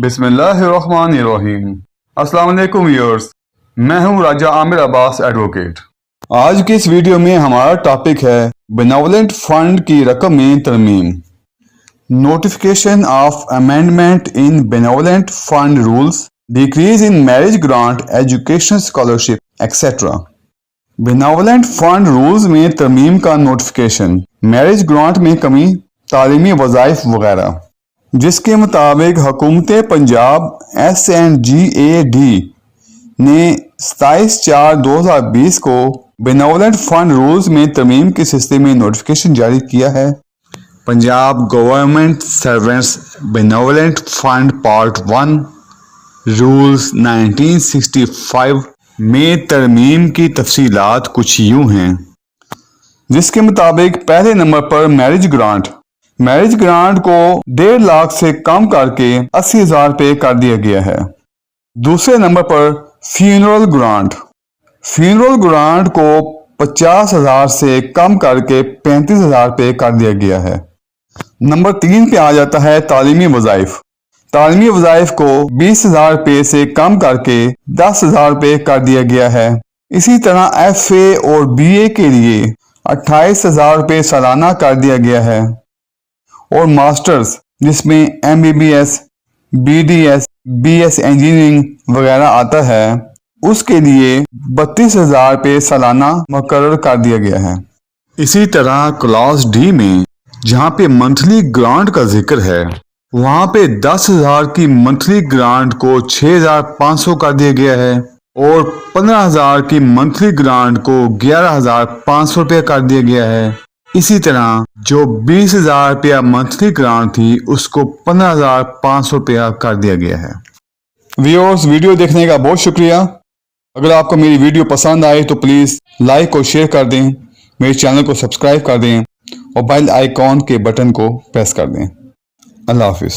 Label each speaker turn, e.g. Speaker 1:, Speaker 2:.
Speaker 1: بسم اللہ الرحمن الرحیم۔ السلام علیکم ویورز، میں ہوں راجہ عامر عباس ایڈوکیٹ۔ آج کی اس ویڈیو میں ہمارا ٹاپک ہے بینیولنٹ فنڈ کی رقم میں ترمیم، notification of amendment in benevolent fund rules, decrease in marriage grant, education scholarship etcetera. Benevolent fund rules میں ترمیم کا نوٹیفیکیشن، میرج گرانٹ میں کمی، تعلیمی وظائف وغیرہ، جس کے مطابق حکومت پنجاب SNGAD نے 27/4/2020 کو بینیولنٹ فنڈ رولز میں ترمیم کے سلسلے میں نوٹیفیکیشن جاری کیا ہے۔ Punjab government servants benevolent fund part 1 rules 1965 میں ترمیم کی تفصیلات کچھ یوں ہیں، جس کے مطابق پہلے نمبر پر میرج گرانٹ کو 1.5 لاکھ سے کم کر کے 80,000 روپے کر دیا گیا ہے۔ دوسرے نمبر پر فیونرل گرانٹ کو 50,000 سے کم کر کے 35,000 روپے کر دیا گیا ہے۔ نمبر 3 پہ آ جاتا ہے تعلیمی وظائف کو 20,000 روپے سے کم کر کے 10,000 روپے کر دیا گیا ہے۔ اسی طرح FA اور BA کے لیے 28,000 روپے سالانہ کر دیا گیا ہے، اور ماسٹرز جس میں MBBS، BDS، BS انجینئرنگ وغیرہ آتا ہے، اس کے لیے 32,000 روپے سالانہ مقرر کر دیا گیا ہے۔ اسی طرح کلاس D میں جہاں پہ منتھلی گرانٹ کا ذکر ہے، وہاں پہ 10,000 کی منتھلی گرانٹ کو 6,500 کر دیا گیا ہے، اور 15,000 کی منتھلی گرانٹ کو 11,500 روپے کر دیا گیا ہے۔ اسی طرح جو 20,000 روپیہ منتھلی گرانٹ تھی، اس کو 15,500 روپیہ کر دیا گیا ہے۔ ویورز، ویڈیو دیکھنے کا بہت شکریہ۔ اگر آپ کو میری ویڈیو پسند آئے تو پلیز لائک اور شیئر کر دیں، میرے چینل کو سبسکرائب کر دیں، اور بیل آئیکن کے بٹن کو پریس کر دیں۔ اللہ حافظ۔